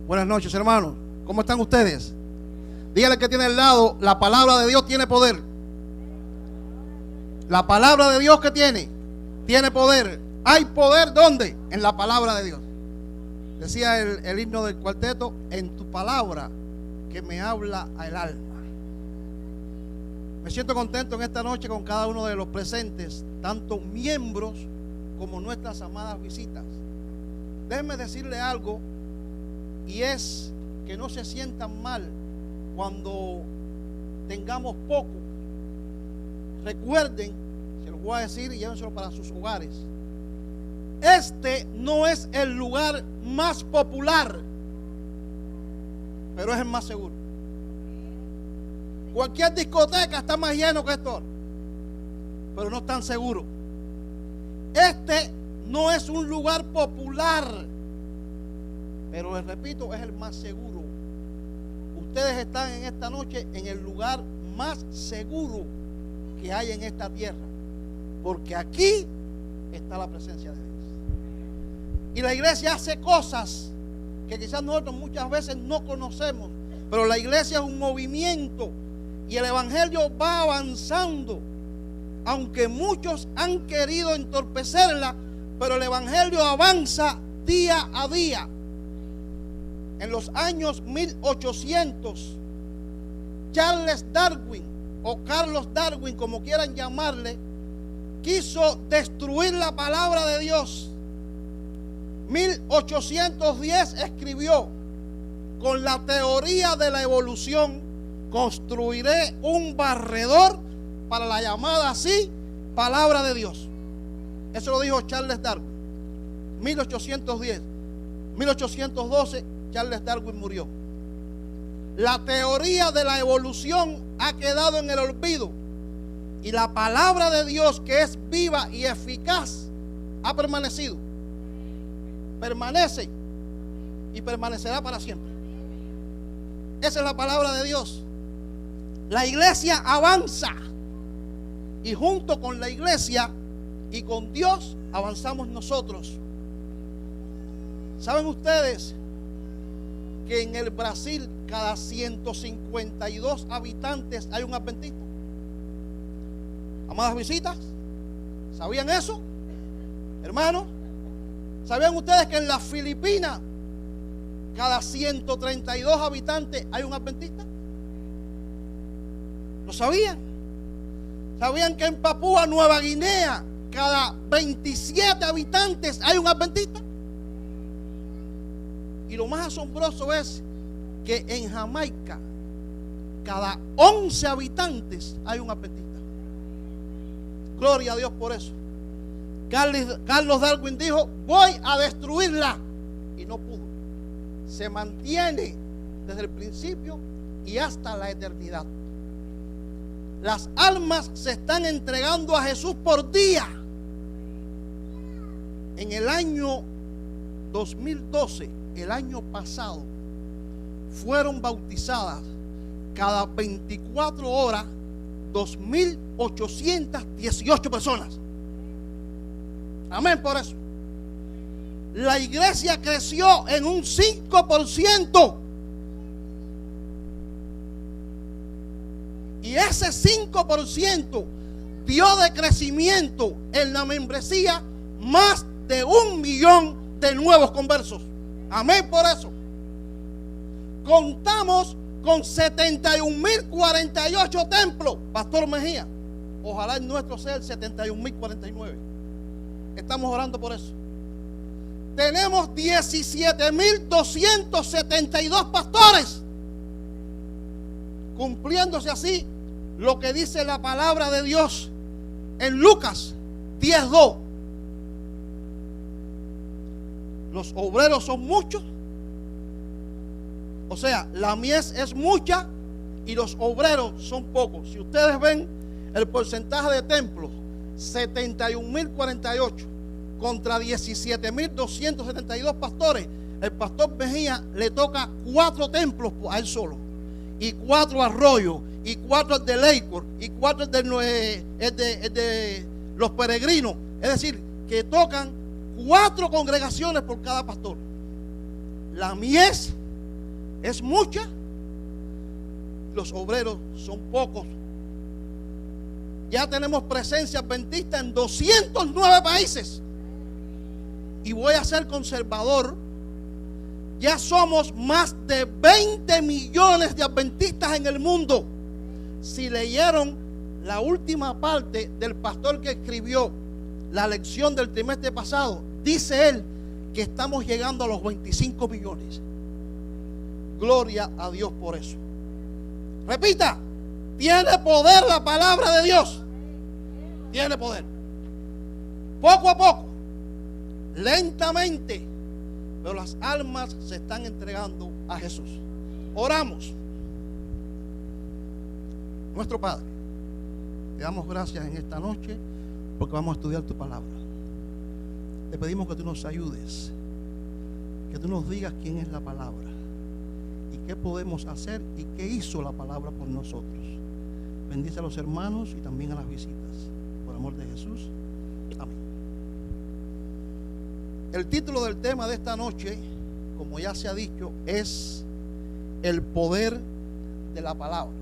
Buenas noches, hermanos. ¿Cómo están ustedes? Dígale que tiene al lado, la palabra de Dios tiene poder. La palabra de Dios que tiene poder. ¿Hay poder dónde? En la palabra de Dios. Decía el himno del cuarteto: en tu palabra que me habla al alma. Me siento contento en esta noche con cada uno de los presentes, tanto miembros como nuestras amadas visitas. Déjenme decirle algo, y es que no se sientan mal cuando tengamos poco. Recuerden, se los voy a decir y llévenselo para sus hogares. Este no es el lugar más popular, pero es el más seguro. Cualquier discoteca está más lleno que esto, pero no es tan seguro. Este no es un lugar popular, pero les repito, es el más seguro. Ustedes están en esta noche en el lugar más seguro que hay en esta tierra, porque aquí está la presencia de Dios. Y la iglesia hace cosas que quizás nosotros muchas veces no conocemos, pero la iglesia es un movimiento y el evangelio va avanzando. Aunque muchos han querido entorpecerla, pero el evangelio avanza día a día. En los años 1800, Charles Darwin, o Carlos Darwin, como quieran llamarle, quiso destruir la palabra de Dios. 1810 escribió: con la teoría de la evolución construiré un barredor para la llamada así palabra de Dios. Eso lo dijo Charles Darwin. 1810. 1812 Charles Darwin murió. La teoría de la evolución ha quedado en el olvido, y la palabra de Dios, que es viva y eficaz, ha permanecido. Permanece y permanecerá para siempre. Esa es la palabra de Dios. La iglesia avanza, y junto con la iglesia y con Dios avanzamos nosotros. ¿Saben ustedes que en el Brasil cada 152 habitantes hay un adventista? Amadas visitas, ¿sabían eso? Hermanos, ¿sabían ustedes que en las Filipinas cada 132 habitantes hay un adventista? ¿Lo sabían? ¿Sabían que en Papúa Nueva Guinea cada 27 habitantes hay un adventista? Y lo más asombroso es que en Jamaica cada 11 habitantes hay un adventista. Gloria a Dios por eso. Carlos Darwin dijo: voy a destruirla, y no pudo. Se mantiene desde el principio y hasta la eternidad. Las almas se están entregando a Jesús por día. En el año 2012, el año pasado, fueron bautizadas cada 24 horas 2.818 personas. Amén por eso. La iglesia creció en un 5%. Y ese 5% dio de crecimiento en la membresía más de 1 millón de nuevos conversos. Amén por eso. Contamos con 71.048 templos, Pastor Mejía. Ojalá el nuestro sea el 71.049. Estamos orando por eso. Tenemos 17.272 pastores, cumpliéndose así lo que dice la palabra de Dios en Lucas 10:2. Los obreros son muchos, o sea, la mies es mucha y los obreros son pocos. Si ustedes ven el porcentaje de templos, 71.048 contra 17.272 pastores, el pastor Mejía le toca 4 templos a él solo, y 4 arroyos, y 4 de Lakewood, y 4 de los peregrinos, es decir, que tocan 4 congregaciones por cada pastor. La mies es mucha, los obreros son pocos. Ya tenemos presencia adventista en 209 países. Y voy a ser conservador. Ya somos más de 20 millones de adventistas en el mundo. Si leyeron la última parte del pastor que escribió la lección del trimestre pasado, dice él que estamos llegando a los 25 millones. Gloria a Dios por eso. Repita, tiene poder la palabra de Dios. Tiene poder. Poco a poco, lentamente, pero las almas se están entregando a Jesús. Oramos. Nuestro Padre, te damos gracias en esta noche porque vamos a estudiar tu palabra. Te pedimos que tú nos ayudes, que tú nos digas quién es la palabra y qué podemos hacer y qué hizo la palabra por nosotros. Bendice a los hermanos y también a las visitas. Por amor de Jesús. Amén. El título del tema de esta noche, como ya se ha dicho, es el poder de la palabra.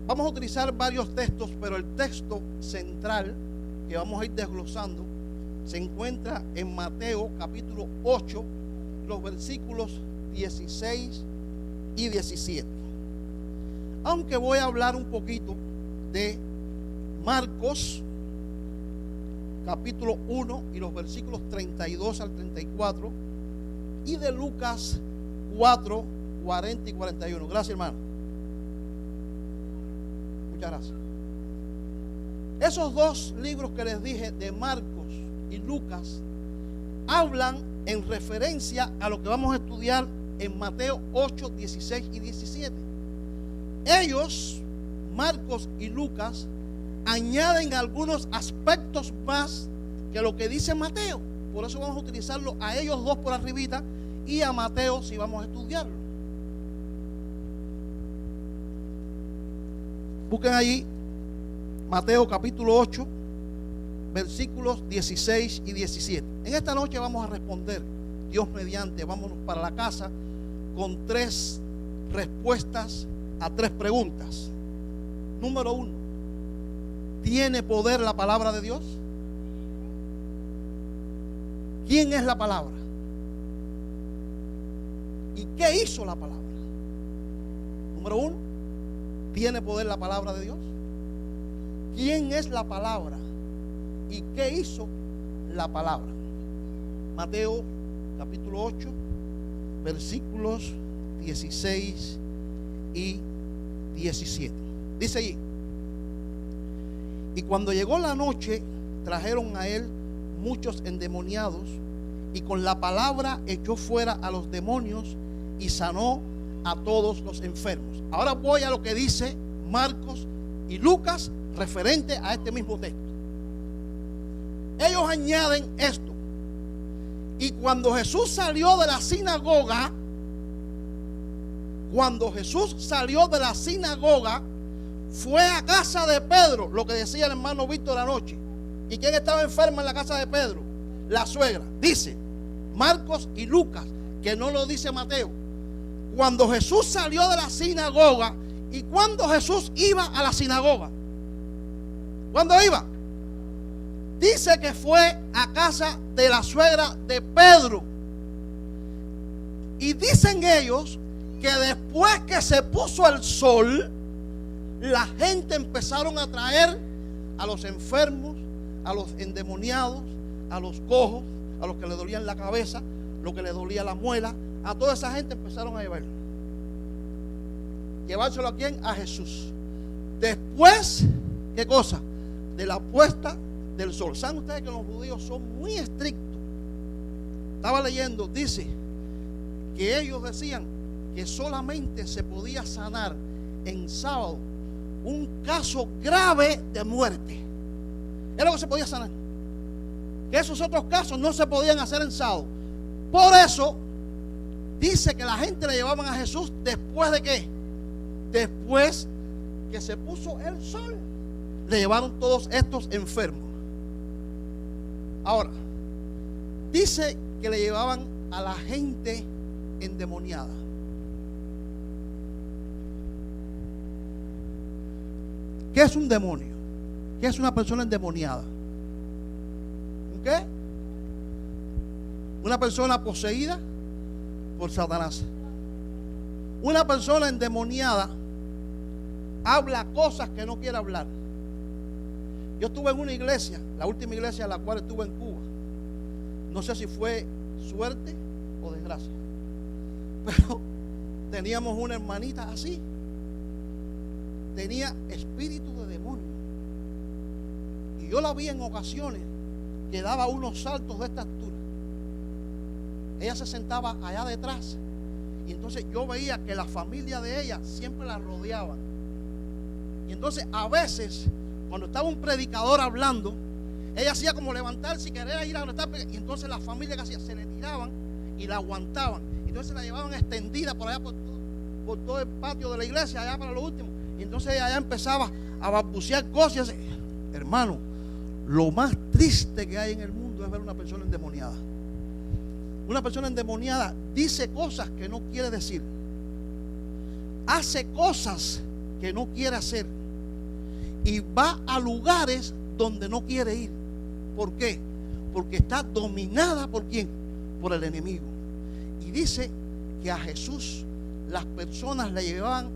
Vamos a utilizar varios textos, pero el texto central que vamos a ir desglosando se encuentra en Mateo capítulo 8, los versículos 16 y 17. Aunque voy a hablar un poquito de Marcos capítulo 1 y los versículos 32 al 34 y de Lucas 4, 40 y 41. Gracias, hermano. Muchas gracias. Esos 2 libros que les dije de Marcos y Lucas hablan en referencia a lo que vamos a estudiar en Mateo 8, 16 y 17. Ellos, Marcos y Lucas, añaden algunos aspectos más que lo que dice Mateo. Por eso vamos a utilizarlo a ellos 2 por arribita y a Mateo si vamos a estudiarlo. Busquen allí Mateo capítulo 8, versículos 16 y 17. En esta noche vamos a responder, Dios mediante, vámonos para la casa con 3 respuestas a 3 preguntas. Número 1, ¿tiene poder la palabra de Dios? ¿Quién es la palabra? ¿Y qué hizo la palabra? Número 1, ¿tiene poder la palabra de Dios? ¿Quién es la palabra? ¿Y qué hizo la palabra? Mateo capítulo 8, versículos 16 y 17. Dice allí: y cuando llegó la noche, trajeron a él muchos endemoniados, y con la palabra echó fuera a los demonios y sanó a todos los enfermos. Ahora voy a lo que dice Marcos y Lucas referente a este mismo texto. Ellos añaden esto: y cuando Jesús salió de la sinagoga, fue a casa de Pedro, lo que decía el hermano Víctor anoche. ¿Y quién estaba enferma en la casa de Pedro? La suegra. Dice Marcos y Lucas, que no lo dice Mateo. Cuando Jesús salió de la sinagoga, y cuando Jesús iba a la sinagoga, ¿cuándo iba? Dice que fue a casa de la suegra de Pedro. Y dicen ellos que después que se puso el sol, la gente empezaron a traer a los enfermos, a los endemoniados, a los cojos, a los que le dolían la cabeza, los que le dolía la muela. A toda esa gente empezaron a llevarlo. ¿Llevárselo a quién? A Jesús. Después, ¿qué cosa? De la puesta del sol. ¿Saben ustedes que los judíos son muy estrictos? Estaba leyendo, dice que ellos decían que solamente se podía sanar en sábado un caso grave de muerte. Es lo que se podía sanar. Que esos otros casos no se podían hacer en sábado. Por eso dice que la gente le llevaban a Jesús después de qué? Después que se puso el sol. le llevaron todos estos enfermos. Ahora, dice que le llevaban a la gente endemoniada. ¿Qué es un demonio? ¿Qué es una persona endemoniada? ¿Qué? Una persona poseída por Satanás. Una persona endemoniada habla cosas que no quiere hablar. Yo estuve en una iglesia, la última iglesia en la cual estuve en Cuba. No sé si fue suerte o desgracia, pero teníamos una hermanita así. Tenía espíritu de demonio. Y yo la vi en ocasiones que daba unos saltos de esta altura. Ella se sentaba allá detrás. Y entonces yo veía que la familia de ella siempre la rodeaban. Y entonces a veces, cuando estaba un predicador hablando, ella hacía como levantarse y querer ir a donde estaba. Y entonces la familia que hacía, se le tiraban y la aguantaban. Entonces la llevaban extendida por allá por todo el patio de la iglesia, allá para lo último. Y entonces ella empezaba a balbucear cosas. Y así. Hermano, lo más triste que hay en el mundo es ver una persona endemoniada. Una persona endemoniada dice cosas que no quiere decir, hace cosas que no quiere hacer y va a lugares donde no quiere ir. ¿Por qué? Porque está dominada ¿por quién? Por el enemigo. Y dice que a Jesús las personas le llevaban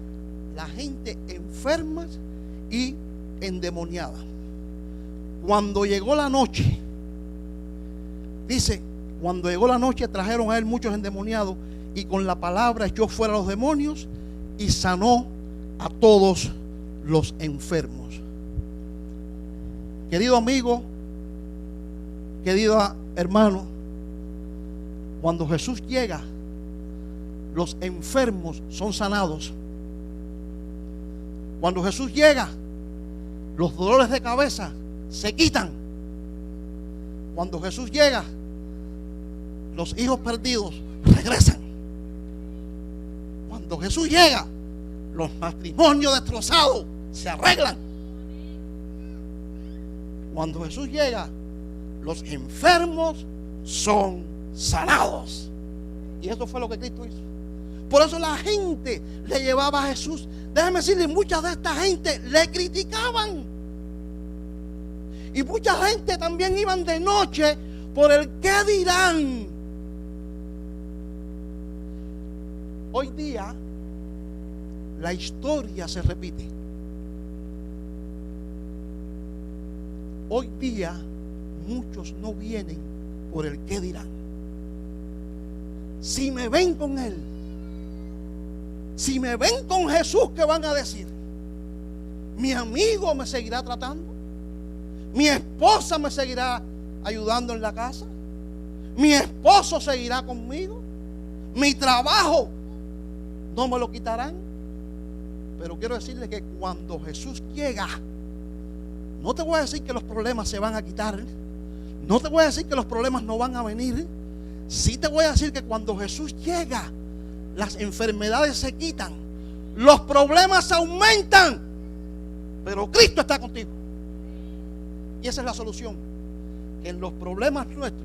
la gente enfermas y endemoniada. Cuando llegó la noche, dice, cuando llegó la noche trajeron a él muchos endemoniados y con la palabra echó fuera a los demonios y sanó a todos los enfermos. Querido amigo, querido hermano, cuando Jesús llega, los enfermos son sanados. Cuando Jesús llega, los dolores de cabeza se quitan. Cuando Jesús llega, los hijos perdidos regresan. Cuando Jesús llega, los matrimonios destrozados se arreglan. Cuando Jesús llega, los enfermos son sanados. Y eso fue lo que Cristo hizo. Por eso la gente le llevaba a Jesús. Déjeme decirle, mucha de esta gente le criticaban. Y mucha gente también iban de noche por el qué dirán. Hoy día la historia se repite. Hoy día muchos no vienen por el qué dirán. Si me ven con Él, si me ven con Jesús, ¿qué van a decir? Mi amigo me seguirá tratando, mi esposa me seguirá ayudando en la casa, mi esposo seguirá conmigo, mi trabajo no me lo quitarán. Pero quiero decirles que cuando Jesús llega, no te voy a decir que los problemas se van a quitar, no te voy a decir que los problemas no van a venir. Sí te voy a decir que cuando Jesús llega, las enfermedades se quitan, los problemas aumentan, pero Cristo está contigo. Y esa es la solución, que en los problemas nuestros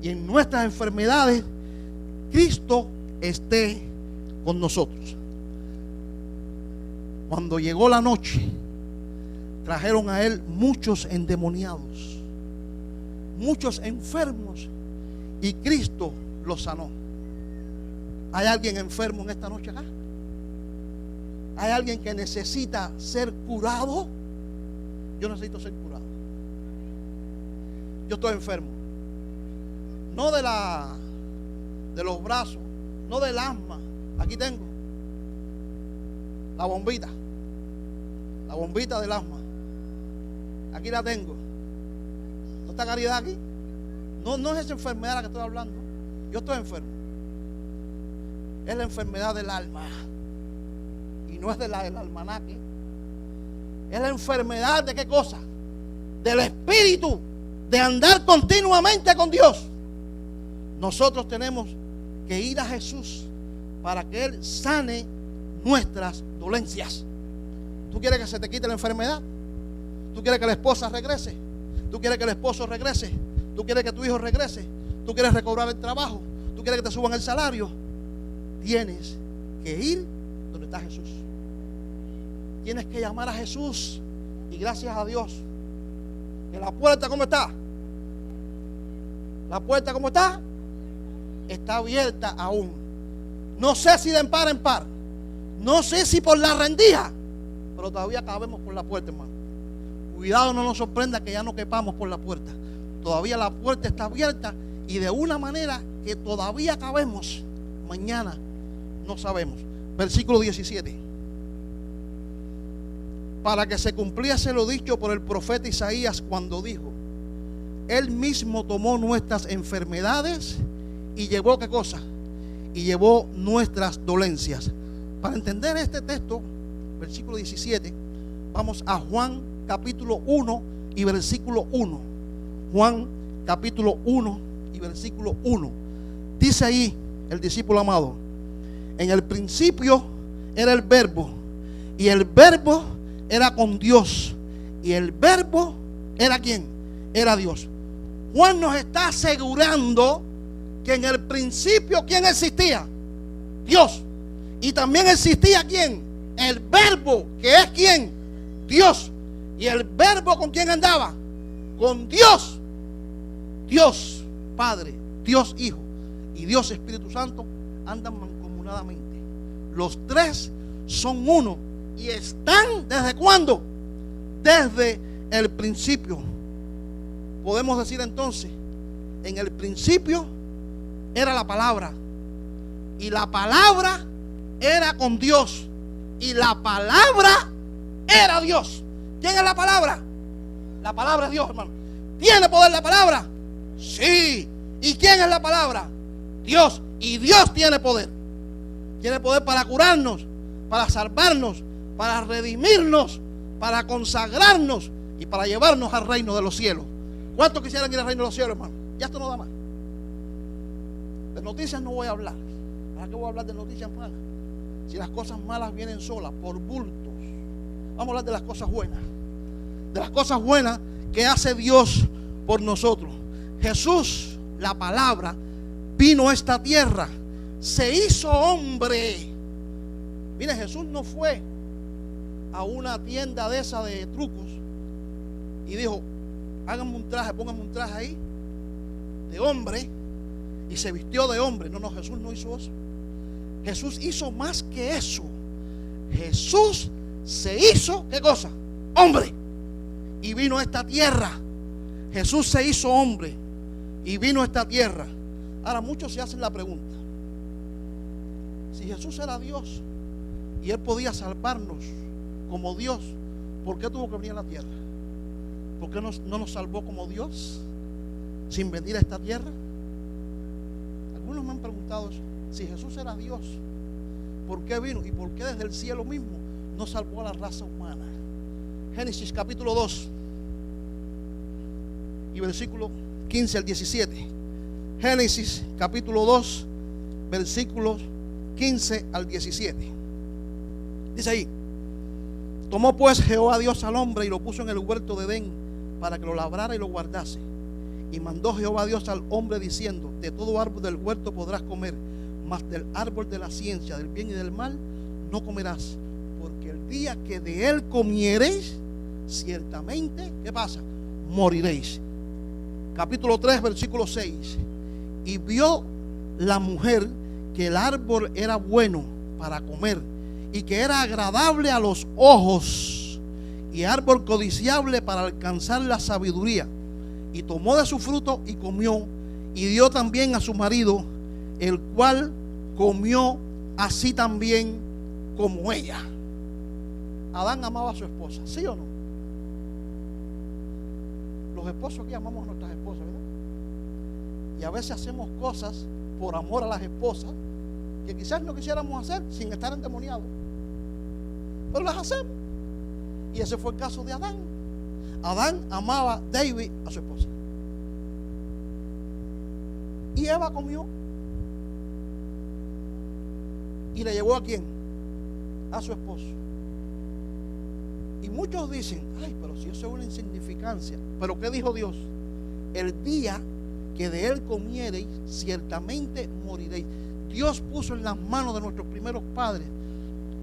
y en nuestras enfermedades, Cristo esté con nosotros. Cuando llegó la noche, trajeron a él muchos endemoniados, muchos enfermos, y Cristo los sanó. ¿Hay alguien enfermo en esta noche acá? ¿Hay alguien que necesita ser curado? Yo necesito ser curado. Yo estoy enfermo. No de los brazos, no del asma. Aquí tengo la bombita del asma. Aquí la tengo. ¿No está Caridad aquí? No es esa enfermedad de la que estoy hablando. Yo estoy enfermo. Es la enfermedad del alma. Y no es del almanaque. Es la enfermedad de qué cosa? Del espíritu, de andar continuamente con Dios. Nosotros tenemos que ir a Jesús para que Él sane nuestras dolencias. ¿Tú quieres que se te quite la enfermedad? Tú quieres que la esposa regrese. Tú quieres que el esposo regrese. Tú quieres que tu hijo regrese. Tú quieres recobrar el trabajo. Tú quieres que te suban el salario. Tienes que ir donde está Jesús. Tienes que llamar a Jesús. Y gracias a Dios que la puerta, ¿cómo está? La puerta, ¿cómo está? Está abierta aún. No sé si de en par. No sé si por la rendija, pero todavía cabemos por la puerta, hermano. Cuidado, no nos sorprenda que ya no quepamos por la puerta. Todavía la puerta está abierta y de una manera que todavía cabemos. Mañana no sabemos. Versículo 17. Para que se cumpliese lo dicho por el profeta Isaías cuando dijo: Él mismo tomó nuestras enfermedades y llevó, ¿qué cosa? Y llevó nuestras dolencias. Para entender este texto, versículo 17, vamos a Juan capítulo 1 y versículo 1. Juan capítulo 1 y versículo 1. Dice ahí el discípulo amado: en el principio era el verbo, y el verbo era con Dios, y el verbo era ¿quién? Era Dios. Juan nos está asegurando que en el principio ¿quién existía? Dios. Y también existía ¿quién? El verbo, que es ¿quién? Dios. Y el verbo ¿con quién andaba? Con Dios. Dios Padre, Dios Hijo y Dios Espíritu Santo andan mancomunadamente. Los tres son uno y están ¿desde cuándo? Desde el principio. Podemos decir entonces, en el principio era la palabra, y la palabra era con Dios, y la palabra era Dios. ¿Quién es la palabra? La palabra es Dios, hermano. ¿Tiene poder la palabra? Sí. ¿Y quién es la palabra? Dios. Y Dios tiene poder. Tiene poder para curarnos, para salvarnos, para redimirnos, para consagrarnos y para llevarnos al reino de los cielos. ¿Cuántos quisieran ir al reino de los cielos, hermano? Ya esto no da más. De noticias no voy a hablar. ¿Para qué voy a hablar de noticias malas? Si las cosas malas vienen solas, por bultos. Vamos a hablar de las cosas buenas. De las cosas buenas que hace Dios por nosotros. Jesús, la palabra, vino a esta tierra. Se hizo hombre. Mire, Jesús no fue a una tienda de esa de trucos y dijo: háganme un traje, pónganme un traje ahí de hombre, y se vistió de hombre. No, Jesús no hizo eso. Jesús hizo más que eso. Jesús se hizo, ¿qué cosa? Hombre. Y vino a esta tierra. Jesús se hizo hombre y vino a esta tierra. Ahora muchos se hacen la pregunta: si Jesús era Dios y Él podía salvarnos como Dios, ¿por qué tuvo que venir a la tierra? ¿Por qué no nos salvó como Dios sin venir a esta tierra? Algunos me han preguntado eso. Si Jesús era Dios, ¿por qué vino? ¿Y por qué desde el cielo mismo no salvó a la raza humana? Génesis capítulo 2 y versículo 15 al 17. Génesis capítulo 2 versículos 15 al 17. Dice ahí: tomó pues Jehová Dios al hombre y lo puso en el huerto de Edén para que lo labrara y lo guardase. Y mandó Jehová Dios al hombre diciendo: de todo árbol del huerto podrás comer, mas del árbol de la ciencia del bien y del mal no comerás, porque el día que de él comiereis, ciertamente, ¿qué pasa? Moriréis. Capítulo 3 versículo 6. Y vio la mujer que el árbol era bueno para comer, y que era agradable a los ojos, y árbol codiciable para alcanzar la sabiduría. Y tomó de su fruto y comió, y dio también a su marido, el cual comió así también como ella. Adán amaba a su esposa, ¿sí o no? Los esposos aquí amamos a nuestras esposas, ¿verdad? Y a veces hacemos cosas por amor a las esposas que quizás no quisiéramos hacer sin estar endemoniados, pero las hacemos. Y ese fue el caso de Adán. Adán amaba a David, a su esposa, y Eva comió y le llevó ¿a quién? A su esposo. Y muchos dicen, ay, pero si eso es una insignificancia. Pero ¿qué dijo Dios? El día que de él comiereis, ciertamente moriréis. Dios puso en las manos de nuestros primeros padres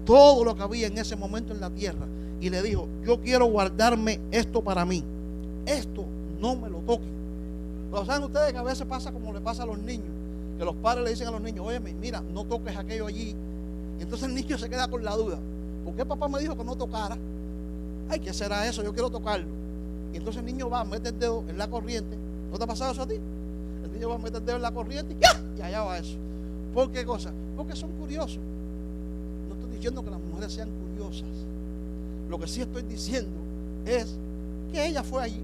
todo lo que había en ese momento en la tierra. Y le dijo, yo quiero guardarme esto para mí. Esto no me lo toquen. Pero saben ustedes que a veces pasa como le pasa a los niños, que los padres le dicen a los niños, oye, mira, no toques aquello allí. Y entonces el niño se queda con la duda. ¿Por qué papá me dijo que no tocara? Ay, ¿qué será eso? Yo quiero tocarlo. Y entonces el niño va, mete el dedo en la corriente. ¿No te ha pasado eso a ti? El niño va a meter el dedo en la corriente y allá va eso. ¿Por qué cosa? Porque son curiosos. No estoy diciendo que las mujeres sean curiosas. Lo que sí estoy diciendo es que ella fue allí,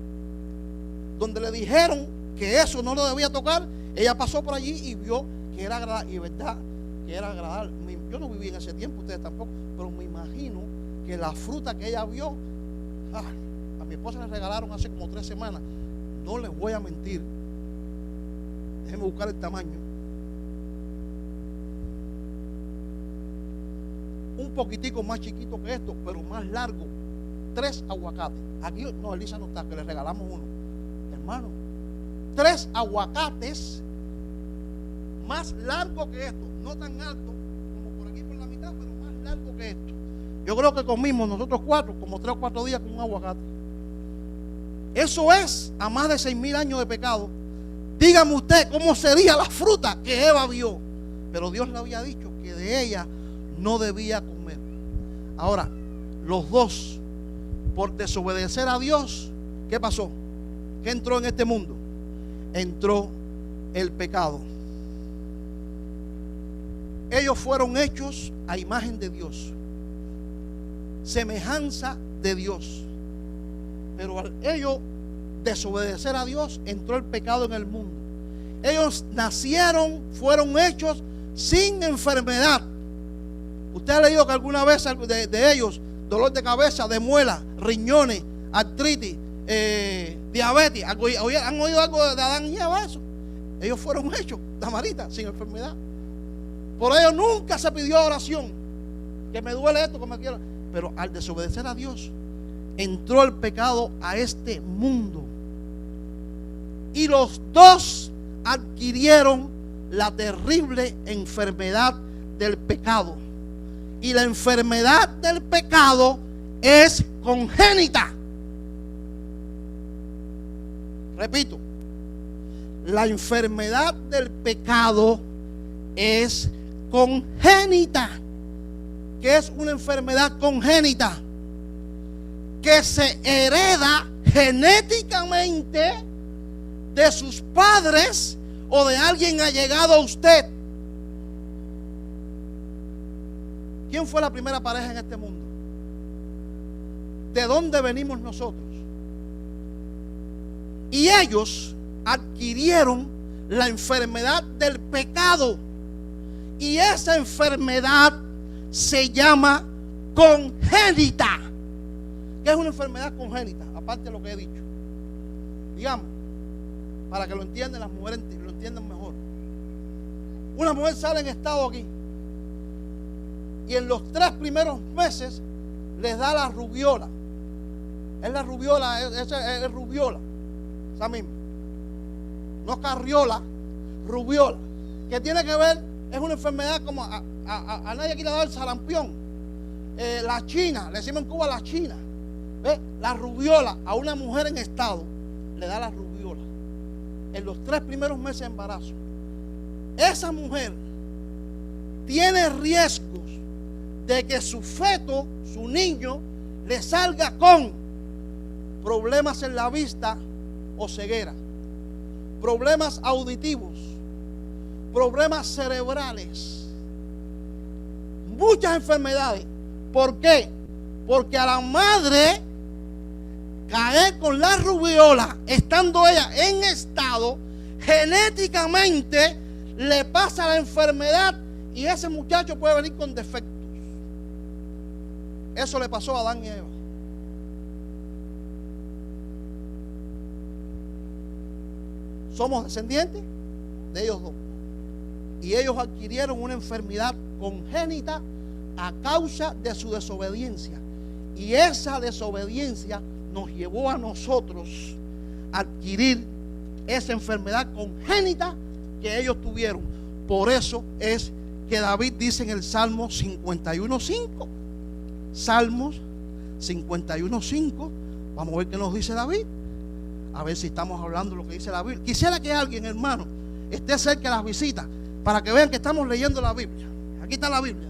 donde le dijeron que eso no lo debía tocar. Ella pasó por allí y vio que era agradable, y verdad, que era agradable. Yo no viví en ese tiempo, ustedes tampoco, pero me imagino que la fruta que ella vio, a mi esposa le regalaron hace como 3 semanas. No les voy a mentir. Déjenme buscar el tamaño. Un poquitico más chiquito que esto, pero más largo. 3 aguacates. Aquí, no, Elisa no está, que le regalamos uno. Hermano, 3 aguacates más largo que esto. No tan alto como por aquí por la mitad, pero más largo que esto. Yo creo que comimos nosotros 4, como 3 o 4 días con un aguacate. Eso es a más de 6,000 años de pecado. Dígame usted cómo sería la fruta que Eva vio. Pero Dios le había dicho que de ella no debía comer. Ahora, los dos, por desobedecer a Dios, ¿qué pasó? ¿Qué entró en este mundo? Entró el pecado. Ellos fueron hechos a imagen de Dios, semejanza de Dios. Pero al ellos desobedecer a Dios, entró el pecado en el mundo. Ellos nacieron, fueron hechos sin enfermedad. Usted ha leído que alguna vez de ellos, dolor de cabeza, de muela, riñones, artritis, diabetes. ¿Han oído algo de Adán y Eva eso? Ellos fueron hechos, Damarita, sin enfermedad. Por ello nunca se pidió oración, que me duele esto, que me quiero. Pero al desobedecer a Dios, entró el pecado a este mundo. Y los dos adquirieron la terrible enfermedad del pecado. Y la enfermedad del pecado es congénita. Repito, la enfermedad del pecado es congénita. ¿Qué es una enfermedad congénita? Que se hereda genéticamente de sus padres o de alguien allegado a usted. ¿Quién fue la primera pareja en este mundo? ¿De dónde venimos nosotros? Y ellos adquirieron la enfermedad del pecado. Y esa enfermedad se llama congénita. ¿Qué es una enfermedad congénita? Aparte de lo que he dicho. Digamos, para que lo entiendan las mujeres, lo entiendan mejor. Una mujer sale en estado aquí y en los 3 primeros meses les da la rubiola. Es la rubiola, es rubiola, esa misma. No carriola, rubiola. Que tiene que ver, es una enfermedad como a nadie aquí le da el sarampión. La china, le decimos en Cuba la china. ¿Ve? La rubiola, a una mujer en estado le da la rubiola en los 3 primeros meses de embarazo. Esa mujer tiene riesgos de que su feto, su niño, le salga con problemas en la vista o ceguera, problemas auditivos, problemas cerebrales, muchas enfermedades. ¿Por qué? Porque a la madre caer con la rubiola, estando ella en estado, genéticamente le pasa la enfermedad y ese muchacho puede venir con defectos. Eso le pasó a Adán y Eva. Somos descendientes de ellos dos. Y ellos adquirieron una enfermedad congénita a causa de su desobediencia. Y esa desobediencia nos llevó a nosotros a adquirir esa enfermedad congénita que ellos tuvieron. Por eso es que David dice en el Salmo 51:5. Salmos 51:5. Vamos a ver qué nos dice David. A ver si estamos hablando de lo que dice la Biblia. Quisiera que alguien, hermano, esté cerca de las visitas para que vean que estamos leyendo la Biblia. Aquí está la Biblia.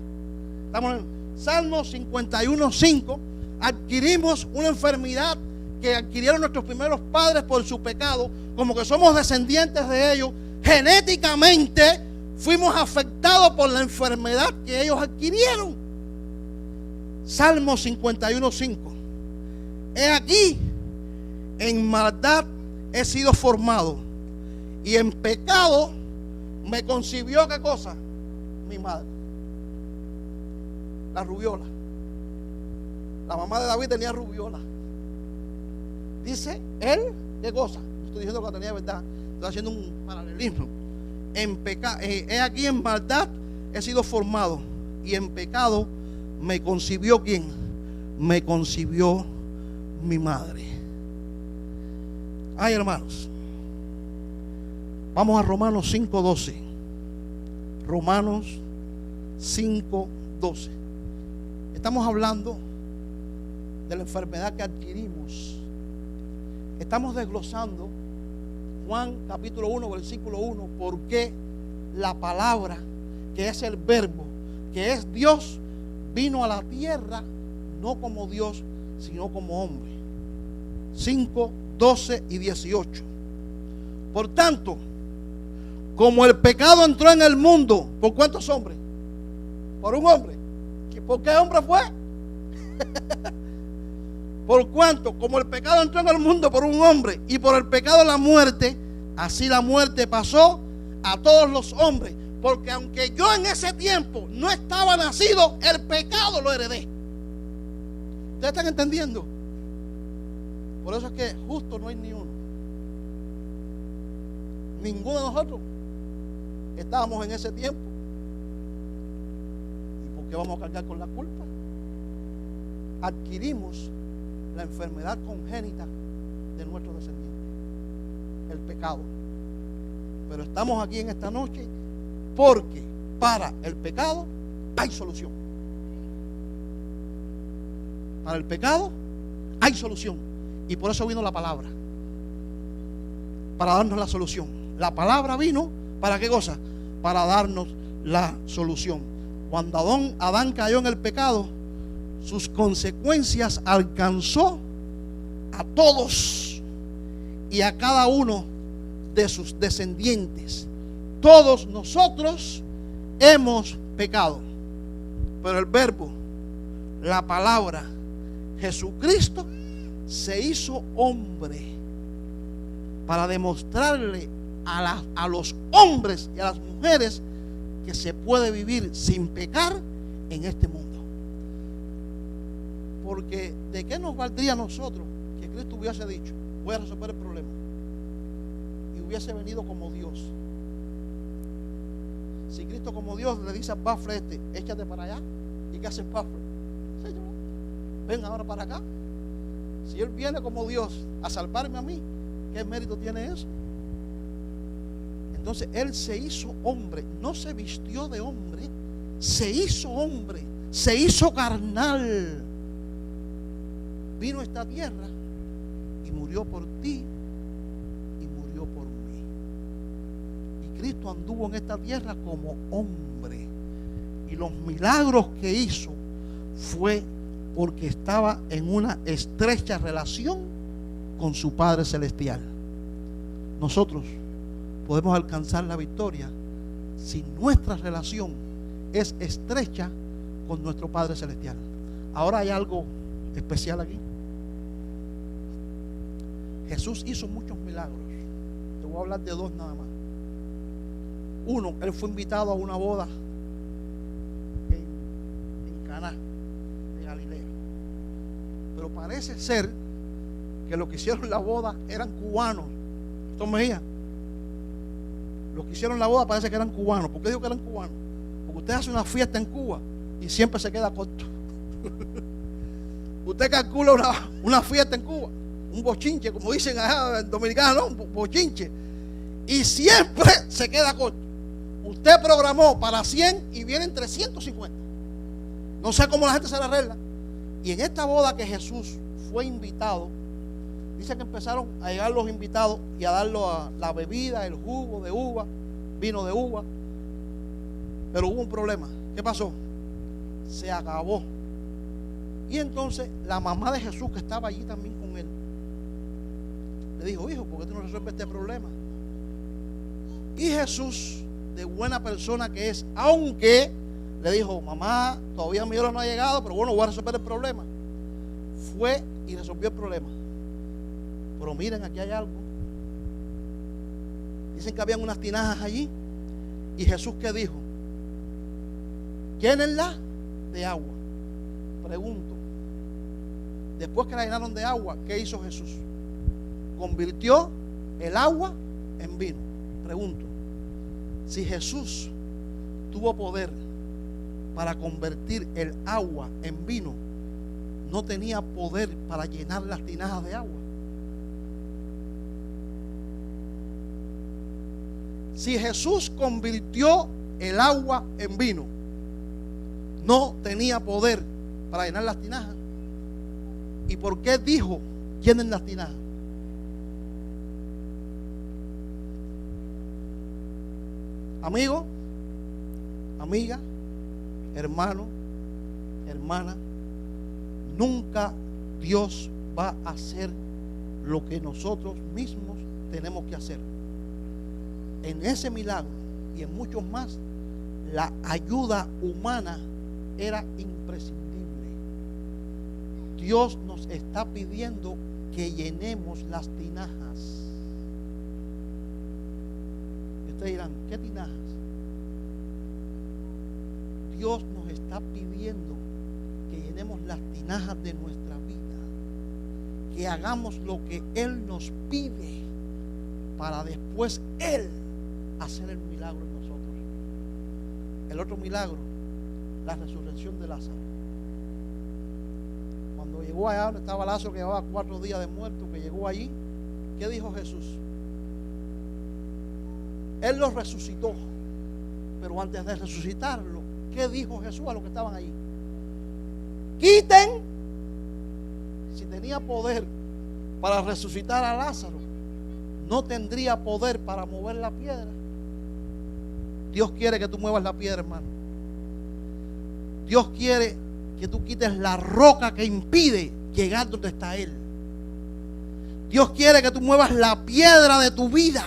Estamos en Salmo 51:5. Adquirimos una enfermedad que adquirieron nuestros primeros padres por su pecado. Como que somos descendientes de ellos, genéticamente fuimos afectados por la enfermedad que ellos adquirieron. Salmo 51:5. He aquí, en maldad he sido formado, y en pecado me concibió, ¿qué cosa? Mi madre. La rubiola. La mamá de David tenía rubiola. Dice él, ¿qué cosa? No estoy diciendo que la tenía de verdad, estoy haciendo un paralelismo. En pecado, he aquí en maldad he sido formado, y en pecado me concibió ¿quién? Me concibió mi madre. Ay, hermanos, vamos a Romanos 5:12. Romanos 5:12. Estamos hablando de la enfermedad que adquirimos. Estamos desglosando Juan capítulo 1, versículo 1, porque la palabra, que es el verbo, que es Dios, vino a la tierra no como Dios, sino como hombre. 5, 12 y 18. Por tanto, como el pecado entró en el mundo, ¿por cuántos hombres? Por un hombre. ¿Por qué hombre fue? Por cuanto, como el pecado entró en el mundo por un hombre, y por el pecado la muerte, así la muerte pasó a todos los hombres. Porque aunque yo en ese tiempo no estaba nacido, el pecado lo heredé. ¿Ustedes están entendiendo? Por eso es que justo no hay ni uno. Ninguno de nosotros estábamos en ese tiempo. ¿Y por qué vamos a cargar con la culpa? Adquirimos la enfermedad congénita de nuestros descendientes, el pecado. Pero estamos aquí en esta noche porque para el pecado hay solución. Para el pecado hay solución. Y por eso vino la palabra, para darnos la solución. La palabra vino, ¿para qué cosa? Para darnos la solución. Cuando Adán cayó en el pecado, sus consecuencias alcanzó a todos y a cada uno de sus descendientes. Todos nosotros hemos pecado, pero el verbo, la palabra, Jesucristo, se hizo hombre para demostrarle a los hombres y a las mujeres que se puede vivir sin pecar en este mundo. Porque ¿de qué nos valdría a nosotros que Cristo hubiese dicho, voy a resolver el problema, y hubiese venido como Dios? Si Cristo como Dios le dice a Bafle échate para allá, ¿y qué hace Bafle? Señor, ven ahora para acá. Si Él viene como Dios a salvarme a mí, ¿qué mérito tiene eso? Entonces Él se hizo hombre, no se vistió de hombre, se hizo hombre, se hizo carnal. Vino a esta tierra y murió por ti y murió por mí. Y Cristo anduvo en esta tierra como hombre. Y los milagros que hizo fue porque estaba en una estrecha relación con su Padre Celestial. Nosotros podemos alcanzar la victoria si nuestra relación es estrecha con nuestro Padre Celestial. Ahora hay algo especial aquí. Jesús hizo muchos milagros. Te voy a hablar de dos nada más. Uno, Él fue invitado a una boda en Caná de Galilea. Pero parece ser que los que hicieron la boda eran cubanos. ¿Esto me diga? Los que hicieron la boda parece que eran cubanos. ¿Por qué digo que eran cubanos? Porque usted hace una fiesta en Cuba y siempre se queda corto. Usted calcula una fiesta en Cuba, un bochinche, como dicen allá en dominicano, ¿no? Un bochinche. Y siempre se queda corto. Usted programó para 100 y vienen 350. No sé cómo la gente se la arregla. Y en esta boda que Jesús fue invitado, dice que empezaron a llegar los invitados y a darle la bebida, el jugo de uva, vino de uva. Pero hubo un problema. ¿Qué pasó? Se acabó. Y entonces la mamá de Jesús, que estaba allí también con él, le dijo: hijo, ¿por qué tú no resuelves este problema? Y Jesús, de buena persona que es, aunque le dijo: mamá, todavía mi hora no ha llegado, pero bueno, voy a resolver el problema. Fue y resolvió el problema. Pero miren, aquí hay algo. Dicen que habían unas tinajas allí. Y Jesús, ¿qué dijo? Llénenla de agua. Pregunto, después que la llenaron de agua, ¿qué hizo Jesús? Convirtió el agua en vino. Pregunto, si Jesús tuvo poder para convertir el agua en vino, ¿no tenía poder para llenar las tinajas de agua? Si Jesús convirtió el agua en vino, ¿no tenía poder para llenar las tinajas? ¿Y por qué dijo: llenen las tinajas? Amigo, amiga, hermano, hermana, nunca Dios va a hacer lo que nosotros mismos tenemos que hacer. En ese milagro y en muchos más, la ayuda humana era imprescindible. Dios nos está pidiendo que llenemos las tinajas. Ustedes dirán: ¿qué tinajas? Dios nos está pidiendo que llenemos las tinajas de nuestra vida, que hagamos lo que Él nos pide, para después Él hacer el milagro en nosotros. El otro milagro, la resurrección de Lázaro. Cuando llegó allá donde estaba Lázaro, que llevaba 4 días de muerto, que llegó allí, ¿qué dijo Jesús? Él lo resucitó, pero antes de resucitarlo, ¿qué dijo Jesús a los que estaban allí? Quiten. Si tenía poder para resucitar a Lázaro, ¿no tendría poder para mover la piedra? Dios quiere que tú muevas la piedra, hermano. Dios quiere que tú quites la roca que impide llegar donde está Él. Dios quiere que tú muevas la piedra de tu vida,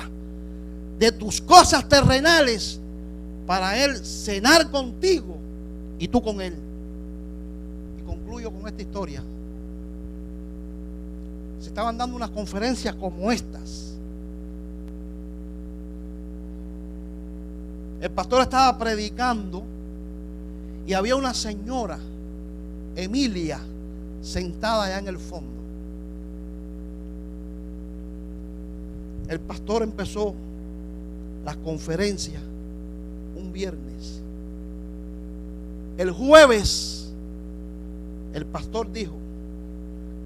de tus cosas terrenales, para Él cenar contigo y tú con Él. Y concluyo con esta historia. Se estaban dando unas conferencias como estas. El pastor estaba predicando y había una señora, Emilia, sentada allá en el fondo. El pastor empezó las conferencias un viernes. El jueves, el pastor dijo: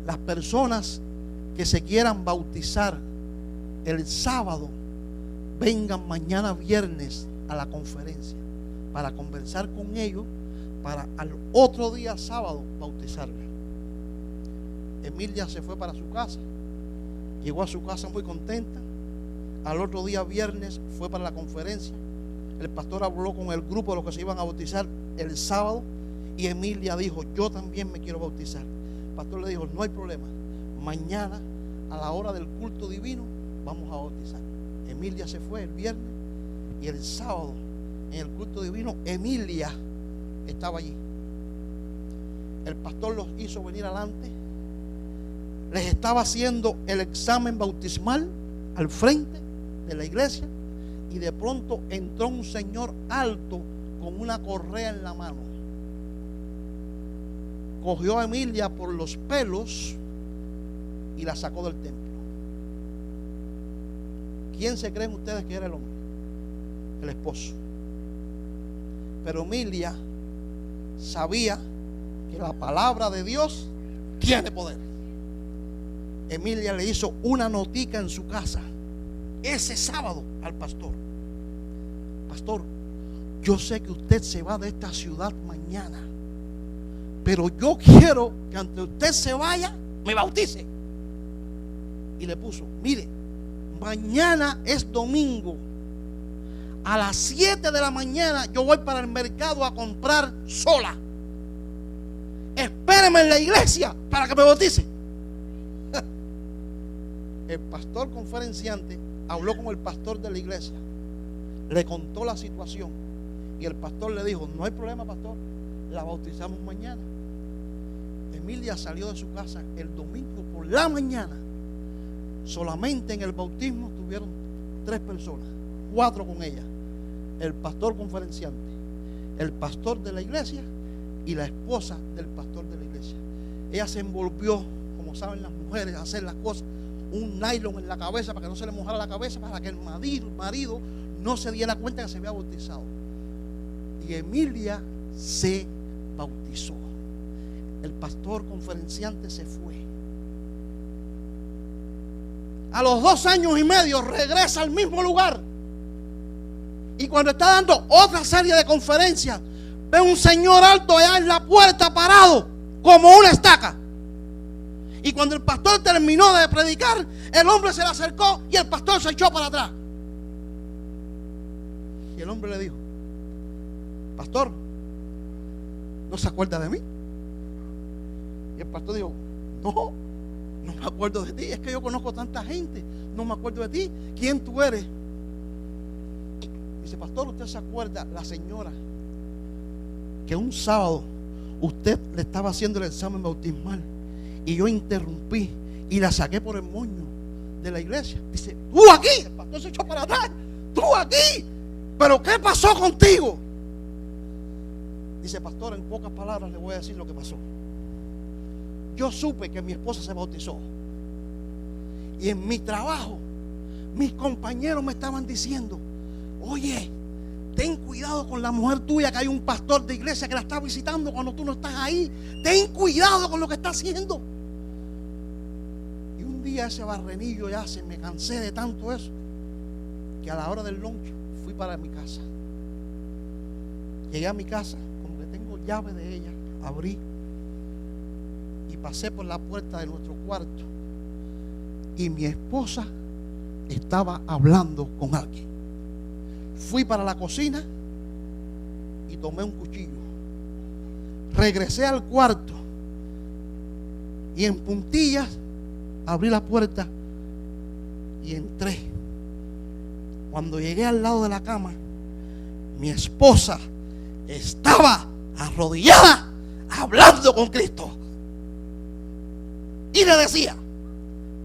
las personas que se quieran bautizar el sábado, vengan mañana viernes a la conferencia para conversar con ellos, para al otro día sábado bautizarla. Emilia se fue para su casa, llegó a su casa muy contenta. Al otro día viernes fue para la conferencia. El pastor habló con el grupo de los que se iban a bautizar el sábado, y Emilia dijo: yo también me quiero bautizar. El pastor le dijo: no hay problema, mañana a la hora del culto divino vamos a bautizar. Emilia se fue el viernes, y el sábado en el culto divino Emilia estaba allí. El pastor los hizo venir adelante, les estaba haciendo el examen bautismal al frente de la iglesia, y de pronto entró un señor alto con una correa en la mano. Cogió a Emilia por los pelos y la sacó del templo. ¿Quién se creen ustedes que era el hombre? El esposo. Pero Emilia sabía que la palabra de Dios tiene poder. Emilia le hizo una notica en su casa ese sábado al pastor. Pastor, yo sé que usted se va de esta ciudad mañana, pero yo quiero que antes de usted se vaya, me bautice. Y le puso, mire, mañana es domingo. A las 7 de la mañana yo voy para el mercado a comprar sola. Espéreme en la iglesia para que me bautice. El pastor conferenciante habló con el pastor de la iglesia, le contó la situación y el pastor le dijo, no hay problema, pastor, la bautizamos mañana. Emilia salió de su casa el domingo por la mañana. Solamente en el bautismo estuvieron 3 personas, 4 con ella: el pastor conferenciante, el pastor de la iglesia y la esposa del pastor de la iglesia. Ella se envolvió, como saben las mujeres, a hacer las cosas, un nylon en la cabeza para que no se le mojara la cabeza, para que el marido no se diera cuenta que se había bautizado. Y Emilia se bautizó. El pastor conferenciante se fue. A los 2 años y medio regresa al mismo lugar. Y cuando está dando otra serie de conferencias, ve un señor alto allá en la puerta parado como una estaca. Y cuando el pastor terminó de predicar, el hombre se le acercó y el pastor se echó para atrás. Y el hombre le dijo, pastor, ¿no se acuerda de mí? Y el pastor dijo, no me acuerdo de ti, es que yo conozco tanta gente, no me acuerdo de ti. ¿Quién tú eres? Dice, pastor, ¿usted se acuerda la señora que un sábado usted le estaba haciendo el examen bautismal y yo interrumpí y la saqué por el moño de la iglesia? Dice, tú aquí. El pastor se echó para atrás. Tú aquí. ¿Pero qué pasó contigo? Dice, pastor, en pocas palabras le voy a decir lo que pasó. Yo supe que mi esposa se bautizó y en mi trabajo mis compañeros me estaban diciendo, oye, ten cuidado con la mujer tuya, que hay un pastor de iglesia que la está visitando cuando tú no estás ahí. Ten cuidado con lo que está haciendo. Y un día ese barrenillo ya me cansé de tanto eso, que a la hora del lunch fui para mi casa. Llegué a mi casa, como que tengo llave de ella, abrí y pasé por la puerta de nuestro cuarto y mi esposa estaba hablando con alguien. Fui para la cocina y tomé un cuchillo. Regresé al cuarto y en puntillas abrí la puerta y entré. Cuando llegué al lado de la cama, mi esposa estaba arrodillada hablando con Cristo. Y le decía,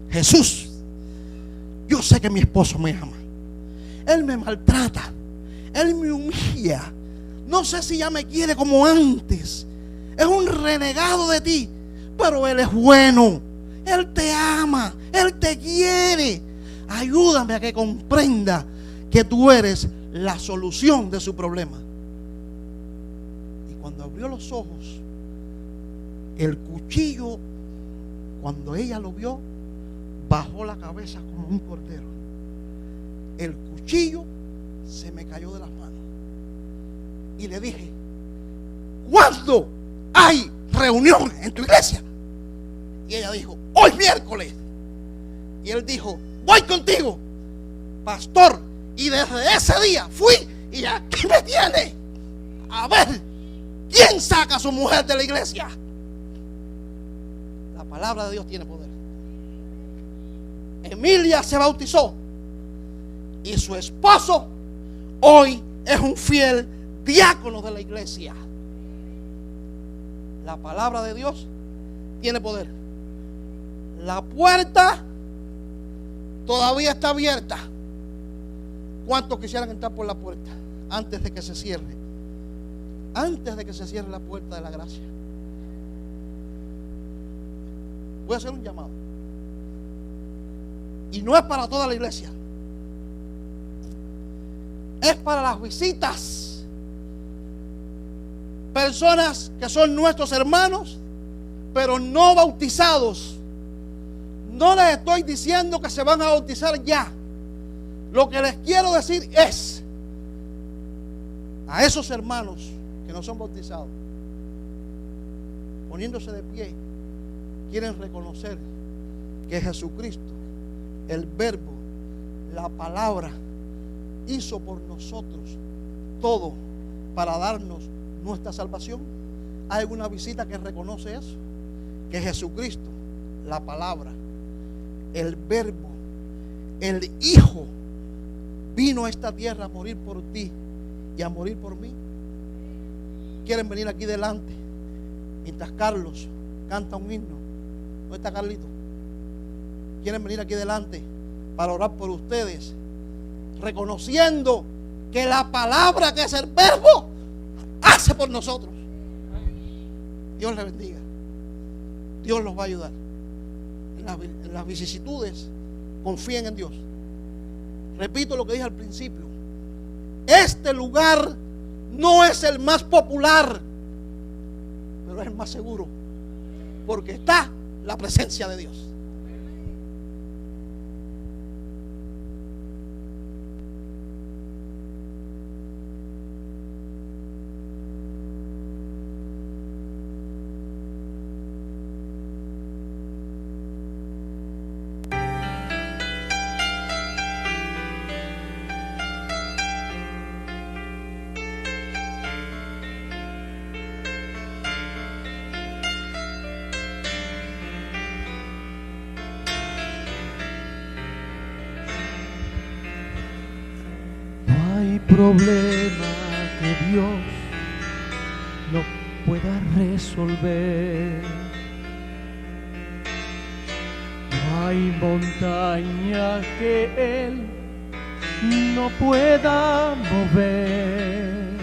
Jesús, yo sé que mi esposo me ama. Él me maltrata, él me humilla. No sé si ya me quiere como antes. Es un renegado de ti, pero él es bueno. Él te ama, él te quiere. Ayúdame a que comprenda que tú eres la solución de su problema. Y cuando abrió los ojos, el cuchillo, cuando ella lo vio, bajó la cabeza como un cordero. El cuchillo se me cayó de las manos. Y le dije, ¿cuándo hay reunión en tu iglesia? Y ella dijo, hoy miércoles. Y él dijo, voy contigo, pastor. Y desde ese día fui y aquí me tiene. A ver, ¿quién saca a su mujer de la iglesia? La palabra de Dios tiene poder. Emilia se bautizó y su esposo hoy es un fiel diácono de la iglesia. La palabra de Dios tiene poder. La puerta todavía está abierta. ¿Cuántos quisieran entrar por la puerta antes de que se cierre? Antes de que se cierre la puerta de la gracia. Voy a hacer un llamado. Y no es para toda la iglesia. Es para las visitas. Personas que son nuestros hermanos, pero no bautizados. No les estoy diciendo que se van a bautizar ya. Lo que les quiero decir es a esos hermanos que no son bautizados, poniéndose de pie, quieren reconocer que Jesucristo, el Verbo, la palabra, hizo por nosotros todo para darnos nuestra salvación. ¿Hay alguna visita que reconoce eso? Que Jesucristo, la palabra, el Verbo, el Hijo, vino a esta tierra a morir por ti y a morir por mí. ¿Quieren venir aquí delante mientras Carlos canta un himno? ¿Dónde está Carlito? ¿Quieren venir aquí delante para orar por ustedes, reconociendo que la palabra, que es el Verbo, hace por nosotros? Dios les bendiga. Dios los va a ayudar. En las vicisitudes, confíen en Dios. Repito lo que dije al principio. Este lugar no es el más popular, pero es el más seguro, porque está la presencia de Dios. Problema que Dios no pueda resolver. No hay montaña que Él no pueda mover.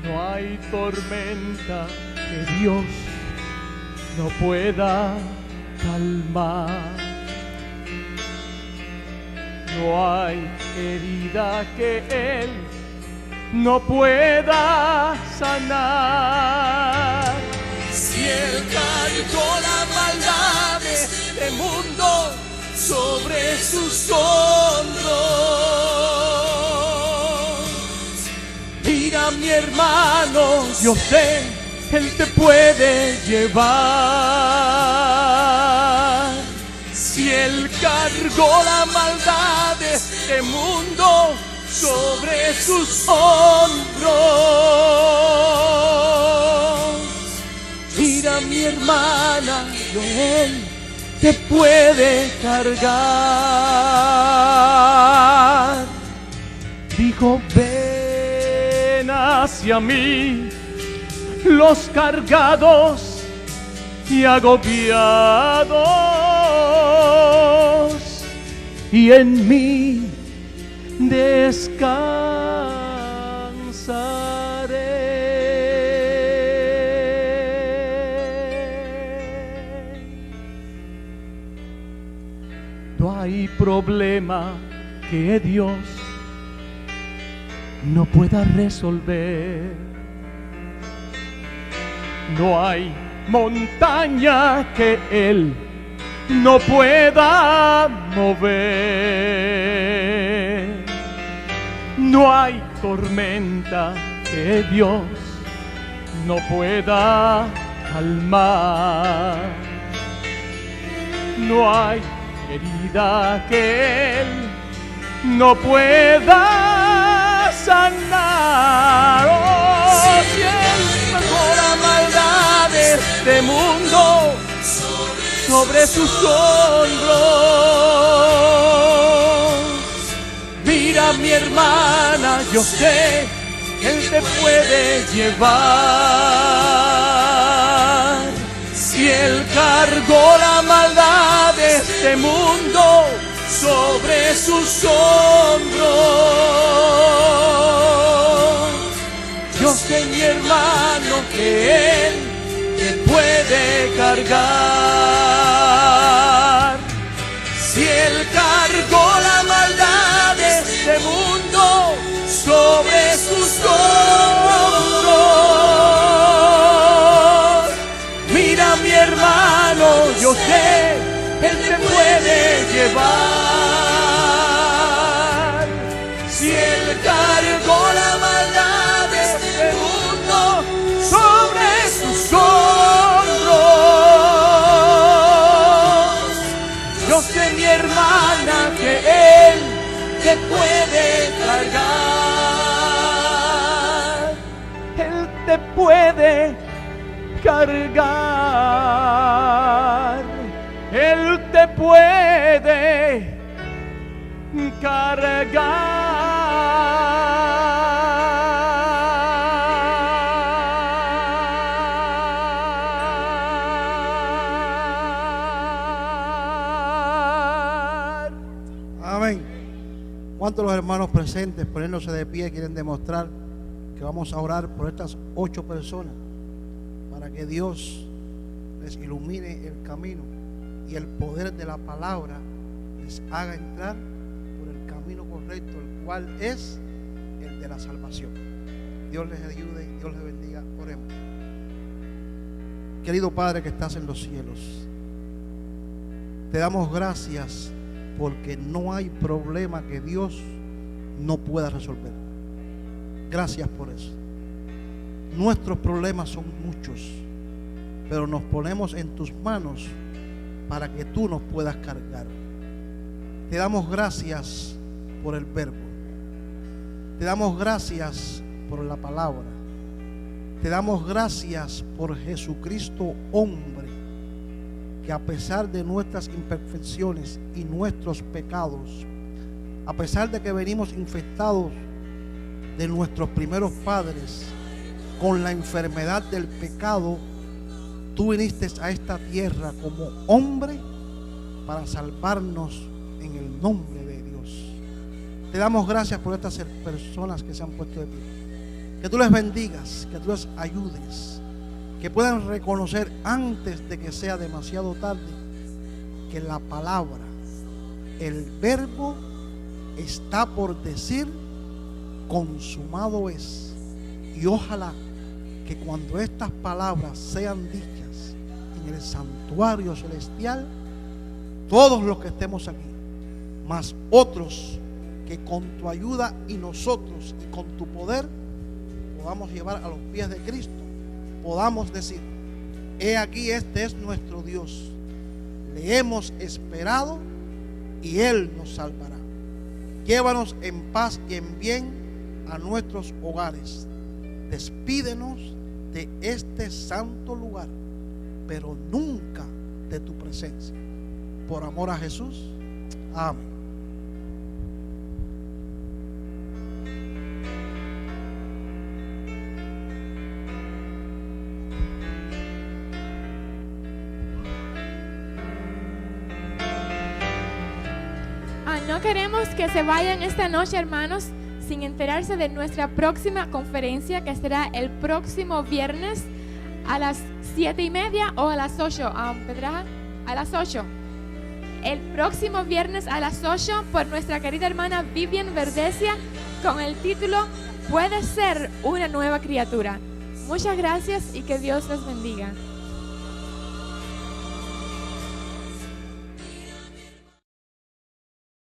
No hay tormenta que Dios no pueda calmar. No hay herida que Él no pueda sanar. Si Él cargó la maldad de este mundo sobre sus hombros, mira, mi hermano, yo sé, Él te puede llevar. si Él cargó la maldad de este mundo sobre sus hombros, mira, mi hermana, Él te puede cargar. Dijo, ven hacia mí, los cargados y agobiados, y en mí descansaré. No hay problema que Dios no pueda resolver. No hay montaña que Él no pueda mover. No hay tormenta que Dios no pueda calmar. No hay herida que Él no pueda sanar. Oh, si Él cargó la maldad de este mundo sobre sus hombros, mira, mi hermana, yo sé que Él te puede llevar. Si Él cargó la maldad de este mundo sobre sus hombros, yo sé, mi hermano, que Él te puede cargar. Si Él cargó la maldad de este mundo sobre sus hombros, te puede cargar. Él te puede cargar. Él te puede cargar. Amén. ¿Cuántos de los hermanos presentes, poniéndose de pie, quieren demostrar que vamos a orar por estas 8 personas para que Dios les ilumine el camino y el poder de la palabra les haga entrar por el camino correcto, el cual es el de la salvación? Dios les ayude y Dios les bendiga. Oremos. Querido Padre que estás en los cielos, te damos gracias porque no hay problema que Dios no pueda resolver. Gracias por eso. Nuestros problemas son muchos, pero nos ponemos en tus manos para que tú nos puedas cargar. Te damos gracias por el verbo. Te damos gracias por la palabra. Te damos gracias por Jesucristo, hombre, que a pesar de nuestras imperfecciones y nuestros pecados, a pesar de que venimos infectados de nuestros primeros padres con la enfermedad del pecado, tú viniste a esta tierra como hombre para salvarnos en el nombre de Dios. Te damos gracias por estas personas que se han puesto de pie. Que tú les bendigas, que tú les ayudes, que puedan reconocer antes de que sea demasiado tarde que la palabra, el verbo está por decir consumado es. Y ojalá que cuando estas palabras sean dichas en el santuario celestial, todos los que estemos aquí, más otros que con tu ayuda y nosotros y con tu poder podamos llevar a los pies de Cristo, podamos decir: he aquí, este es nuestro Dios, le hemos esperado y Él nos salvará. Llévanos en paz y en bien a nuestros hogares. Despídenos de este santo lugar, pero nunca de tu presencia. Por amor a Jesús. Amén. No queremos que se vayan esta noche, hermanos, sin enterarse de nuestra próxima conferencia, que será el próximo viernes a las 7:30 o a las 8. Pedraja, a las 8. El próximo viernes a las 8 por nuestra querida hermana Vivian Verdesia, con el título Puede ser una nueva criatura. Muchas gracias y que Dios los bendiga.